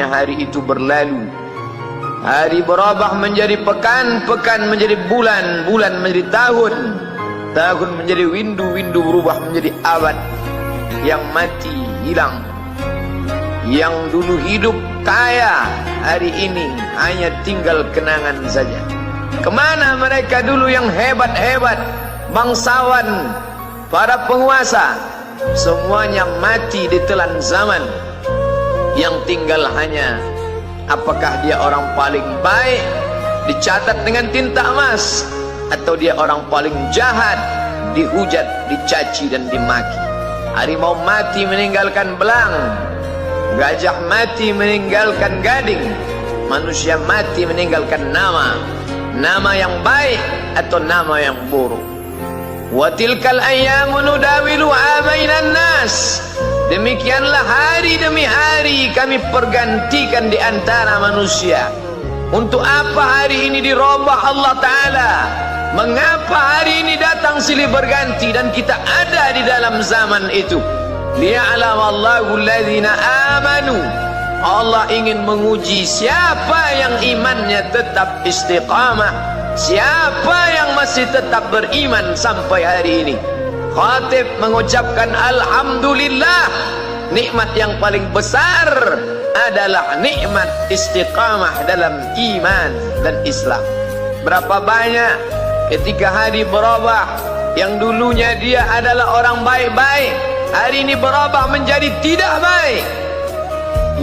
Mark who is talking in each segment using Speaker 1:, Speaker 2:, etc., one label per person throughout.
Speaker 1: akhirnya hari itu berlalu. Hari berubah menjadi pekan, pekan menjadi bulan, bulan menjadi tahun, tahun menjadi windu, windu berubah menjadi abad. Yang mati hilang, yang dulu hidup kaya, hari ini hanya tinggal kenangan saja. Kemana mereka dulu yang hebat-hebat, bangsawan, para penguasa? Semuanya mati ditelan zaman. Yang tinggal hanya apakah dia orang paling baik, dicatat dengan tinta emas, atau dia orang paling jahat, dihujat, dicaci dan dimaki. Harimau mati meninggalkan belang, gajah mati meninggalkan gading, manusia mati meninggalkan nama, nama yang baik atau nama yang buruk. Wa tilkal ayyamu nudawiluha bainan nas. Demikianlah hari demi hari kami pergantikan di antara manusia. Untuk apa hari ini dirubah Allah Ta'ala? Mengapa hari ini datang silih berganti dan kita ada di dalam zaman itu? Liya'lamallahu alladhina amanu. Allah ingin menguji siapa yang imannya tetap istiqamah, siapa yang masih tetap beriman sampai hari ini. Khatib mengucapkan alhamdulillah, nikmat yang paling besar adalah nikmat istiqamah dalam iman dan Islam. Berapa banyak ketika hari berubah, yang dulunya dia adalah orang baik-baik, hari ini berubah menjadi tidak baik.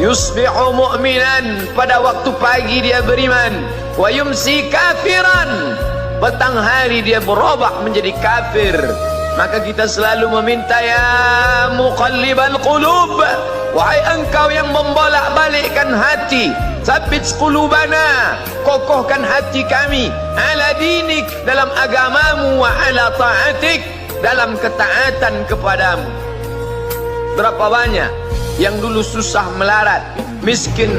Speaker 1: Yusbihu mu'minan, pada waktu pagi dia beriman, wa yumsi kafiran, petang hari dia berubah menjadi kafir. Maka kita selalu meminta, ya muqallibal qulub, wahai engkau yang membolak-balikkan hati, sabit qulubana, kokohkan hati kami, ala dinik, dalam agamamu, wa ala ta'atik, dalam ketaatan kepadamu. Berapa banyak yang dulu susah melarat, miskin,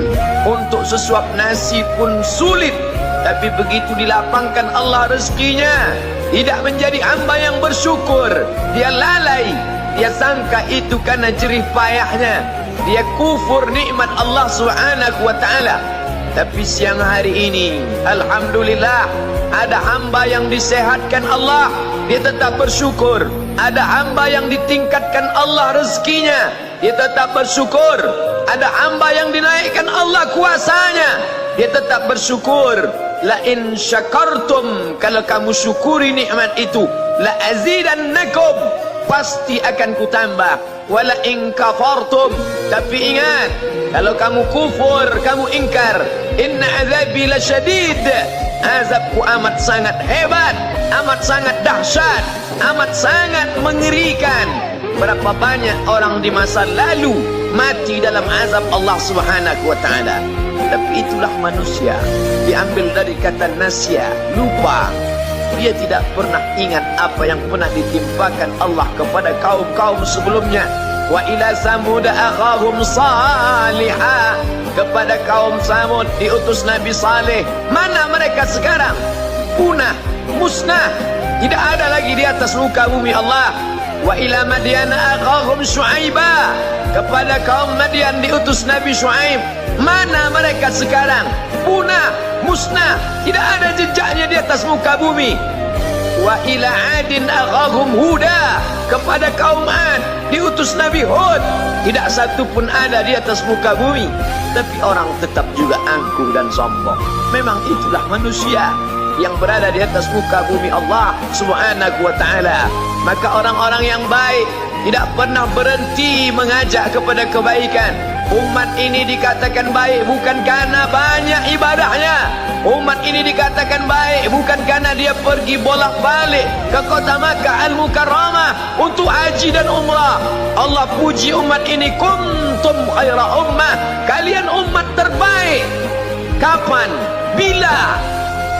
Speaker 1: untuk sesuap nasi pun sulit, tapi begitu dilapangkan Allah rezekinya, tidak menjadi hamba yang bersyukur. Dia lalai, dia sangka itu karena jerih payahnya, dia kufur nikmat Allah Subhanahu wa ta'ala. Tapi siang hari ini, alhamdulillah, ada hamba yang disehatkan Allah, dia tetap bersyukur. Ada hamba yang ditingkatkan Allah rezekinya, dia tetap bersyukur. Ada hamba yang dinaikkan Allah kuasanya, dia tetap bersyukur. La in syakartum, kalau kamu syukuri nikmat itu, la azidannakum, pasti akan kutambah. Wala in kafartum, tapi ingat, kalau kamu kufur, kamu ingkar, inna azabi lasyadid, azabku amat sangat hebat, amat sangat dahsyat, amat sangat mengerikan. Berapa banyak orang di masa lalu mati dalam azab Allah Subhanahu wa ta'ala. Tapi itulah manusia, diambil dari kata nasya, lupa. Dia tidak pernah ingat apa yang pernah ditimpakan Allah kepada kaum-kaum sebelumnya. Wa ila samud akhahum salihah, kepada kaum Samud diutus Nabi Saleh. Mana mereka sekarang? Punah, musnah, tidak ada lagi di atas muka bumi Allah. Wa ila Madyana akhahum Syu'aiba, kepada kaum Madian diutus Nabi Syu'aib. Mana mereka sekarang? Punah, musnah, tidak ada jejaknya di atas muka bumi. Wa ila Adin akhahum Huda, kepada kaum Ad diutus Nabi Hud. Tidak satu pun ada di atas muka bumi. Tapi orang tetap juga angkuh dan sombong. Memang itulah manusia yang berada di atas muka bumi Allah Subhanahu wa ta'ala. Maka orang-orang yang baik tidak pernah berhenti mengajak kepada kebaikan. Umat ini dikatakan baik bukan karena banyak ibadahnya. Umat ini dikatakan baik bukan karena dia pergi bolak-balik ke kota Makkah Al-Mukarramah untuk haji dan umrah. Allah puji umat ini, kuntum khaira ummah, kalian umat terbaik. Kapan? Bila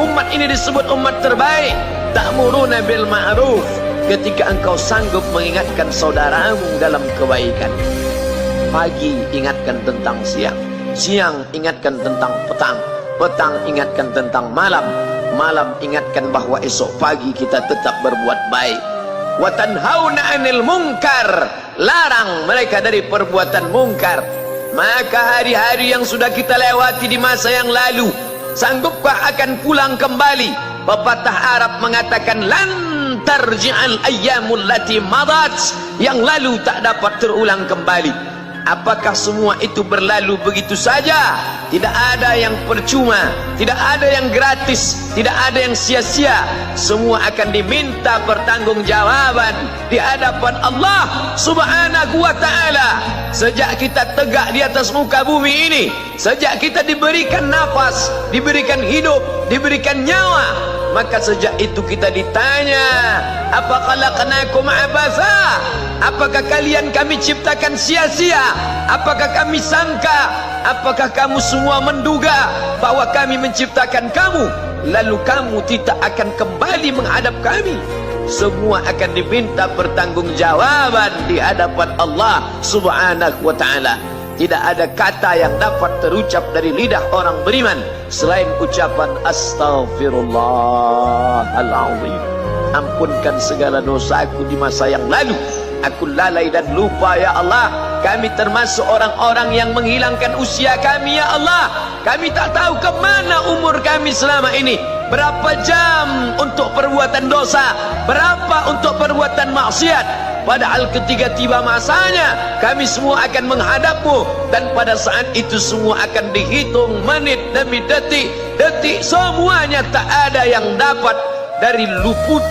Speaker 1: umat ini disebut umat terbaik? Ta'muruna bil ma'ruf, ketika engkau sanggup mengingatkan saudaramu dalam kebaikan. Pagi ingatkan tentang siang, siang ingatkan tentang petang, petang ingatkan tentang malam, malam ingatkan bahwa esok pagi kita tetap berbuat baik. Wa tanhauna 'anil munkar, larang mereka dari perbuatan mungkar. Maka hari-hari yang sudah kita lewati di masa yang lalu, sanggupkah akan pulang kembali? Pepatah Arab mengatakan, lan tarji'al ayyamul lati madat, yang lalu tak dapat terulang kembali. Apakah semua itu berlalu begitu saja? Tidak ada yang percuma, tidak ada yang gratis, tidak ada yang sia-sia. Semua akan diminta pertanggungjawaban di hadapan Allah Subhanahu wa ta'ala. Sejak kita tegak di atas muka bumi ini, sejak kita diberikan nafas, diberikan hidup, diberikan nyawa, maka sejak itu kita ditanya, apa khalaqnakum abasa? Apakah kalian kami ciptakan sia-sia? Apakah kami sangka? Apakah kamu semua menduga bahwa kami menciptakan kamu lalu kamu tidak akan kembali menghadap kami? Semua akan diminta pertanggungjawaban di hadapan Allah Subhanahu wa ta'ala. Tidak ada kata yang dapat terucap dari lidah orang beriman selain ucapan Astaghfirullahaladzim. Ampunkan segala dosaku di masa yang lalu. Aku lalai dan lupa ya Allah. Kami termasuk orang-orang yang menghilangkan usia kami ya Allah. Kami tak tahu ke mana umur kami selama ini. Berapa jam untuk perbuatan dosa, berapa untuk perbuatan maksiat. Padahal ketika tiba masanya, kami semua akan menghadapmu, dan pada saat itu semua akan dihitung menit demi detik. Detik semuanya tak ada yang dapat dari luput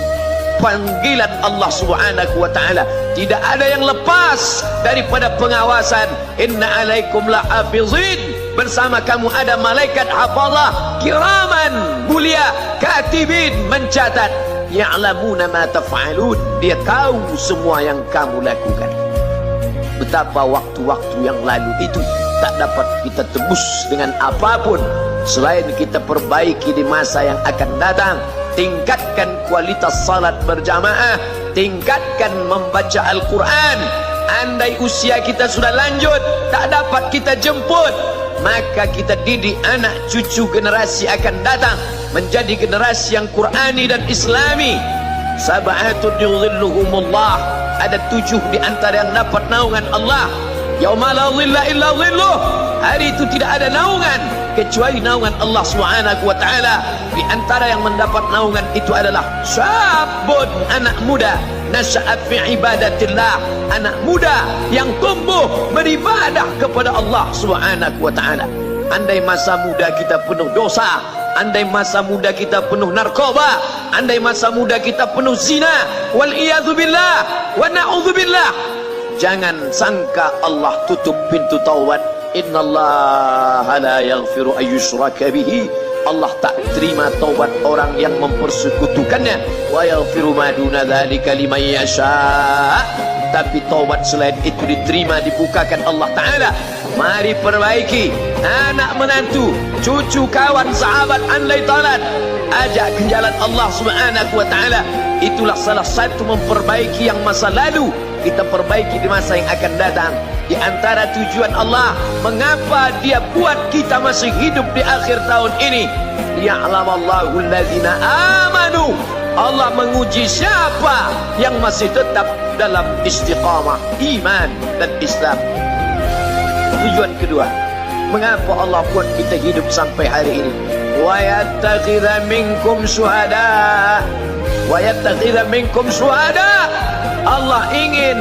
Speaker 1: panggilan Allah Subhanahu wa ta'ala. Tidak ada yang lepas daripada pengawasan. Inna alaikum lahafizin, bersama kamu ada malaikat hafazah kiraman mulia, katibin mencatat, ya'lamuna ma taf'alun, dia tahu semua yang kamu lakukan. Betapa waktu-waktu yang lalu itu tak dapat kita tebus dengan apapun selain kita perbaiki di masa yang akan datang. Tingkatkan kualitas salat berjamaah, tingkatkan membaca Al-Quran. Andai usia kita sudah lanjut, tak dapat kita jemput, maka kita didik anak cucu generasi akan datang menjadi generasi yang Qurani dan Islami. Sab'atun yudhilluhumullah, ada 7 di antara yang dapat naungan Allah. Yauma la dhilla illa dhilluh, hari itu tidak ada naungan kecuali naungan Allah Subhanahu wa ta'ala. Di antara yang mendapat naungan itu adalah syabun, anak muda, nasya'at fi ibadatillah, anak muda yang tumbuh beribadah kepada Allah Subhanahu wa ta'ala. Andai masa muda kita penuh dosa, andai masa muda kita penuh narkoba, andai masa muda kita penuh zina, wal iyadzu billah wa na'udzu billah, jangan sangka Allah tutup pintu taubat. Innallaha la yaghfiru ayyushraka bihi, Allah tak terima taubat orang yang mempersekutukannya. Wa yaghfiru ma duna dzalika liman yasha, tapi taubat selain itu diterima, dibukakan Allah Ta'ala. Mari perbaiki anak menantu, cucu, kawan, sahabat, andai talat, ajak ke jalan Allah Subhanahu wa ta'ala. Itulah salah satu memperbaiki yang masa lalu, kita perbaiki di masa yang akan datang. Di antara tujuan Allah mengapa dia buat kita masih hidup di akhir tahun ini, liya'lamallahu allazina amanu, Allah menguji siapa yang masih tetap dalam istiqamah iman dan Islam. Tujuan kedua, mengapa Allah buat kita hidup sampai hari ini? Wa yattakhidha minkum syuhada, wa yattakhidha minkum syuhada, Allah ingin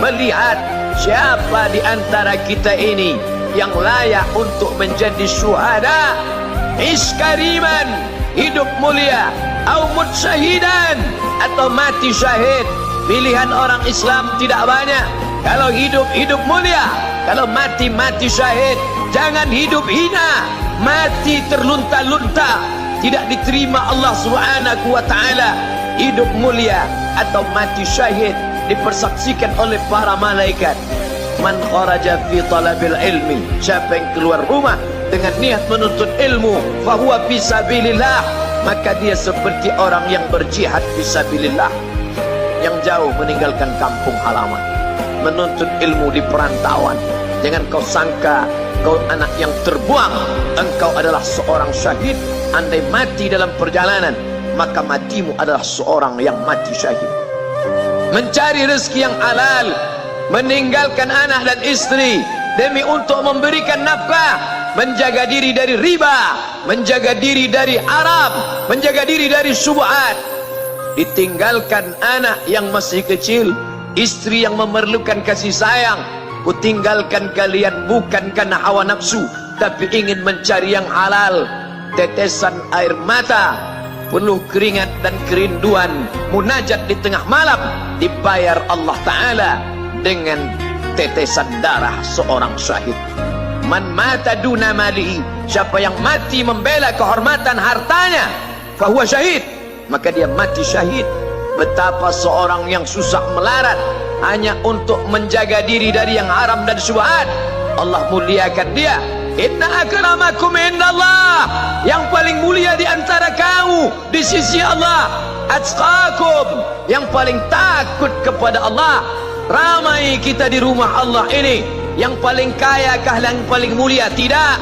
Speaker 1: melihat siapa di antara kita ini yang layak untuk menjadi syuhada. Iskariman, hidup mulia, au mutsyahidan, atau mati syahid. Pilihan orang Islam tidak banyak. Kalau hidup, hidup mulia. Kalau mati, mati syahid. Jangan hidup hina, mati terlunta-lunta, tidak diterima Allah Subhanahu wa ta'ala. Hidup mulia atau mati syahid dipersaksikan oleh para malaikat. Man kharaja fi talabil ilmi, siapa yang keluar rumah dengan niat menuntut ilmu, fahuwa fi sabilillah, maka dia seperti orang yang berjihad fi sabilillah, yang jauh meninggalkan kampung halaman, menuntut ilmu di perantauan. Jangan kau sangka kau anak yang terbuang, engkau adalah seorang syahid. Andai mati dalam perjalanan, maka matimu adalah seorang yang mati syahid. Mencari rezeki yang halal, meninggalkan anak dan istri demi untuk memberikan nafkah, menjaga diri dari riba, menjaga diri dari Arab, menjaga diri dari syubhat. Ditinggalkan anak yang masih kecil, istri yang memerlukan kasih sayang. Kutinggalkan kalian bukan karena hawa nafsu, tapi ingin mencari yang halal. Tetesan air mata, penuh keringat dan kerinduan, munajat di tengah malam, dibayar Allah Ta'ala dengan tetesan darah seorang syahid. Man mata duna malihi, siapa yang mati membela kehormatan hartanya, fahuwa syahid, maka dia mati syahid. Betapa seorang yang susah melarat hanya untuk menjaga diri dari yang haram dan syubhat, Allah muliakan dia. Inna akramakum indallah, yang paling mulia di antara kamu di sisi Allah, atqakum, yang paling takut kepada Allah. Ramai kita di rumah Allah ini, yang paling kaya kah yang paling mulia? Tidak.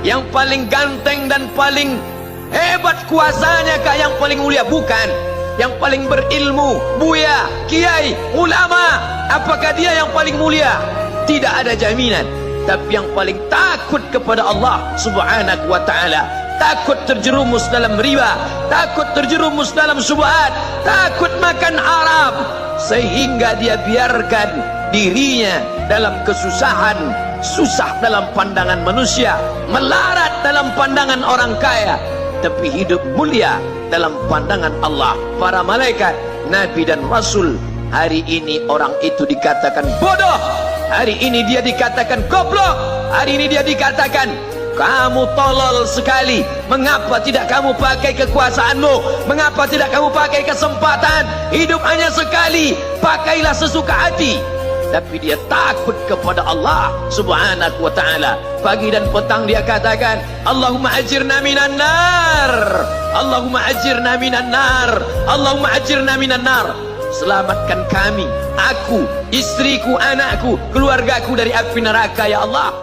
Speaker 1: Yang paling ganteng dan paling hebat kuasanya kah yang paling mulia? Bukan. Yang paling berilmu, buya, kiai, ulama, apakah dia yang paling mulia? Tidak ada jaminan. Tapi yang paling takut kepada Allah Subhanahu wa ta'ala, takut terjerumus dalam riba, takut terjerumus dalam syubhat, takut makan haram, sehingga dia biarkan dirinya dalam kesusahan, susah dalam pandangan manusia, melarat dalam pandangan orang kaya, tapi hidup mulia dalam pandangan Allah, para malaikat, nabi dan rasul. Hari ini orang itu dikatakan bodoh, hari ini dia dikatakan goblok, hari ini dia dikatakan kamu tolol sekali. Mengapa tidak kamu pakai kekuasaanmu? Mengapa tidak kamu pakai kesempatan? Hidup hanya sekali, pakailah sesuka hati. Tapi dia takut kepada Allah Subhanahu wa ta'ala. Pagi dan petang dia katakan, Allahumma ajirna minan nar, Allahumma ajirna minan nar, Allahumma ajirna minan nar. Selamatkan kami, aku, istriku, anakku, keluargaku dari api neraka ya Allah.